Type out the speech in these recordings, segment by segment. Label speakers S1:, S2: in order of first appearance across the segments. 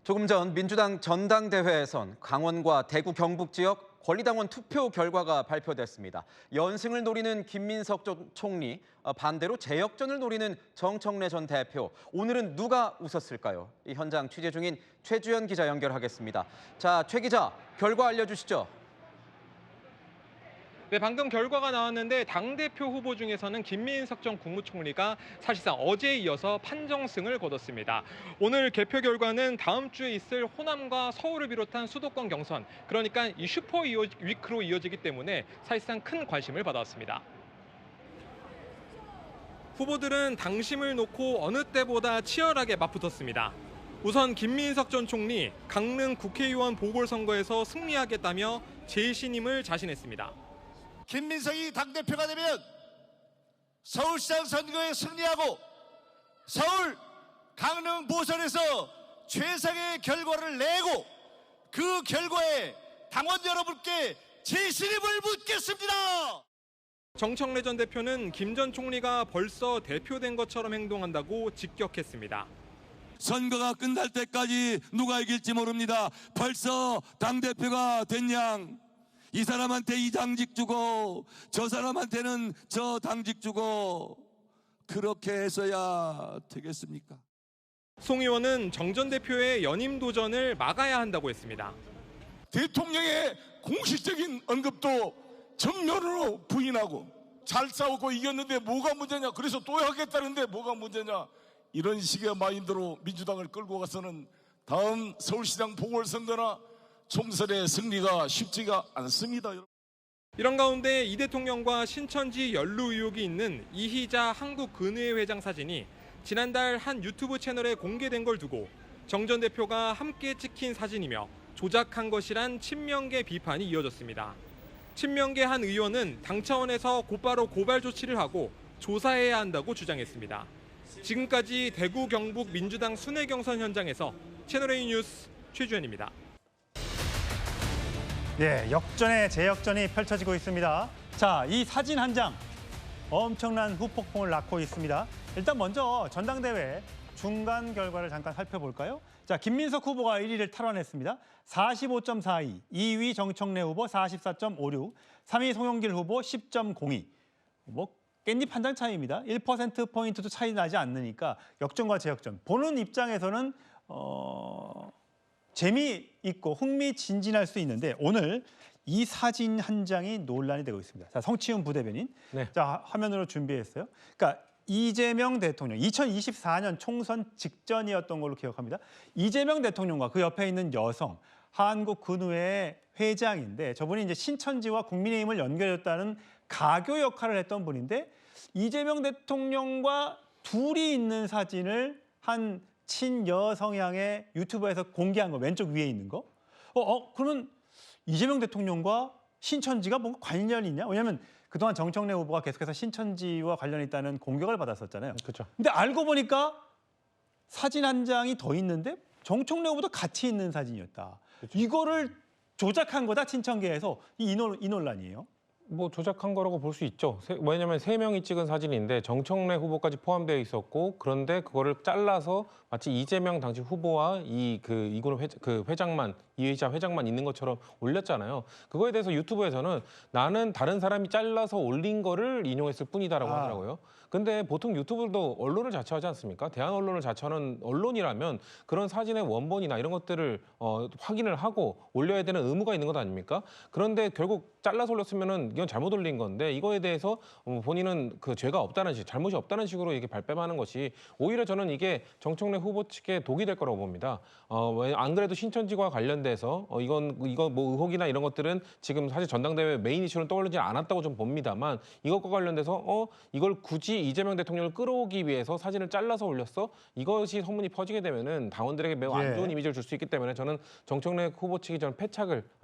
S1: 조금 전 민주당 전당대회에선 강원과 대구 경북 지역 권리당원 투표 결과가 발표됐습니다. 연승을 노리는 김민석 전 총리, 반대로 재역전을 노리는 정청래 전 대표. 오늘은 누가 웃었을까요? 이 현장 취재 중인 최주연 기자 연결하겠습니다. 자, 최 기자, 결과 알려주시죠.
S2: 네, 방금 결과가 나왔는데 당대표 후보 중에서는 김민석 전 국무총리가 사실상 어제에 이어서 판정승을 거뒀습니다. 오늘 개표 결과는 다음 주에 있을 호남과 서울을 비롯한 수도권 경선, 그러니까 이 슈퍼 위크로 이어지기 때문에 사실상 큰 관심을 받았습니다. 후보들은 당심을 놓고 어느 때보다 치열하게 맞붙었습니다. 우선 김민석 전 총리, 강릉 국회의원 보궐선거에서 승리하겠다며 재신임을 자신했습니다.
S3: 김민석이 당대표가 되면 서울시장 선거에 승리하고 서울 강릉 보선에서 최상의 결과를 내고 그 결과에 당원 여러분께 재신임을 묻겠습니다.
S2: 정청래 전 대표는 김 전 총리가 벌써 대표된 것처럼 행동한다고 직격했습니다.
S4: 선거가 끝날 때까지 누가 이길지 모릅니다. 벌써 당대표가 된 양. 이 사람한테 이 당직 주고 저 사람한테는 저 당직 주고 그렇게 해서야 되겠습니까?
S2: 송 의원은 정 전 대표의 연임 도전을 막아야 한다고 했습니다.
S3: 대통령의 공식적인 언급도 정면으로 부인하고 잘 싸우고 이겼는데 뭐가 문제냐, 그래서 또 하겠다는데 뭐가 문제냐, 이런 식의 마인드로 민주당을 끌고 가서는 다음 서울시장 보궐선거나 총선의 승리가 쉽지가 않습니다.
S2: 이런 가운데 이 대통령과 신천지 연루 의혹이 있는 이희자 한국근의회 회장 사진이 지난달 한 유튜브 채널에 공개된 걸 두고 정 전 대표가 함께 찍힌 사진이며 조작한 것이란 친명계 비판이 이어졌습니다. 친명계 한 의원은 당 차원에서 곧바로 고발 조치를 하고 조사해야 한다고 주장했습니다. 지금까지 대구 경북 민주당 순회 경선 현장에서 채널A 뉴스 최주현입니다.
S5: 예, 역전의 재역전이 펼쳐지고 있습니다. 자, 이 사진 한 장 엄청난 후폭풍을 낳고 있습니다. 일단 먼저 전당대회 중간 결과를 잠깐 살펴볼까요? 자, 김민석 후보가 1위를 탈환했습니다. 45.42, 2위 정청래 후보 44.56, 3위 송영길 후보 10.02. 뭐 깻잎 한 장 차이입니다. 1%포인트도 차이 나지 않으니까 역전과 재역전. 보는 입장에서는 재미있고 흥미진진할 수 있는데 오늘 이 사진 한 장이 논란이 되고 있습니다. 자, 성치훈 부대변인.
S2: 네.
S5: 자, 화면으로 준비했어요. 그러니까 이재명 대통령, 2024년 총선 직전이었던 걸로 기억합니다. 이재명 대통령과 그 옆에 있는 여성, 한국근의회 회장인데 저분이 이제 신천지와 국민의힘을 연결했다는 가교 역할을 했던 분인데 이재명 대통령과 둘이 있는 사진을 한 친여성향의 유튜브에서 공개한 거, 왼쪽 위에 있는 거. 그러면 이재명 대통령과 신천지가 뭔가 관련이 있냐? 왜냐하면 그동안 정청래 후보가 계속해서 신천지와 관련이 있다는 공격을 받았었잖아요.
S2: 그렇죠.
S5: 근데 알고 보니까 사진 한 장이 더 있는데 정청래 후보도 같이 있는 사진이었다. 그렇죠. 이거를 조작한 거다, 친천계에서. 이 논란이에요.
S6: 뭐 조작한 거라고 볼 수 있죠. 왜냐하면 3명이 찍은 사진인데 정청래 후보까지 포함되어 있었고 그런데 그거를 잘라서 마치 이재명 당시 후보와 이걸 회장만 이의자 회장만 있는 것처럼 올렸잖아요. 그거에 대해서 유튜브에서는 나는 다른 사람이 잘라서 올린 거를 인용했을 뿐이다라고 하더라고요. 근데 보통 유튜브도 언론을 자처하지 않습니까? 대한 언론을 자처하는 언론이라면 그런 사진의 원본이나 이런 것들을 확인을 하고 올려야 되는 의무가 있는 것 아닙니까? 그런데 결국 잘라서 올렸으면은 이건 잘못 올린 건데 이거에 대해서 본인은 그 죄가 없다는 식, 잘못이 없다는 식으로 이게 발뺌하는 것이 오히려 저는 이게 정청래 후보 측에 독이 될 거라고 봅니다. 안 그래도 신천지와 관련돼서 이거 뭐 의혹이나 이런 것들은 지금 사실 전당대회 메인 이슈는 떠오르지 않았다고 좀 봅니다만 이것과 관련돼서 이걸 굳이 이재명 대통령을 끌어오기 위해서 사진을 잘라서 올렸어? 이것이 소문이 퍼지게 되면은 당원들에게 매우 안 좋은 이미지를 줄 수 있기 때문에 저는 정청래 후보 측이 저는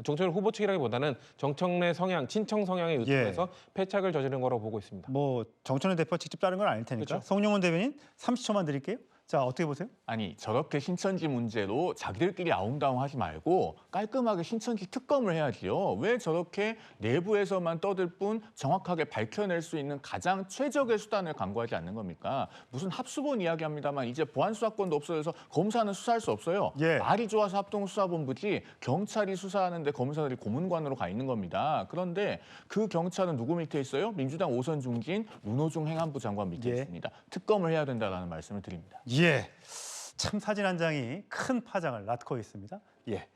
S6: 정청래 후보 측이라기보다는 정청래 성향, 친청 성향의 유튜브에서 패착을 저지른 거라고 보고 있습니다.
S5: 뭐 정청래 대표 직접 자른 건 아닐 테니까.
S6: 그렇죠.
S5: 송영훈 대변인 30초만 드릴게요. 자, 어떻게 보세요?
S7: 아니 저렇게 신천지 문제로 자기들끼리 아웅다웅하지 말고 깔끔하게 신천지 특검을 해야지요. 왜 저렇게 내부에서만 떠들 뿐 정확하게 밝혀낼 수 있는 가장 최적의 수단을 강구하지 않는 겁니까? 무슨 합수본 이야기합니다만 이제 보안수사권도 없어져서 검사는 수사할 수 없어요.
S5: 예.
S7: 말이 좋아서 합동수사본부지 경찰이 수사하는데 검사들이 고문관으로 가 있는 겁니다. 그런데 그 경찰은 누구 밑에 있어요? 민주당 오선 중진 문호중 행안부 장관 밑에
S5: 예.
S7: 있습니다. 특검을 해야 된다는 말씀을 드립니다.
S5: 예. 참 사진 한 장이 큰 파장을 낳고 있습니다. 예.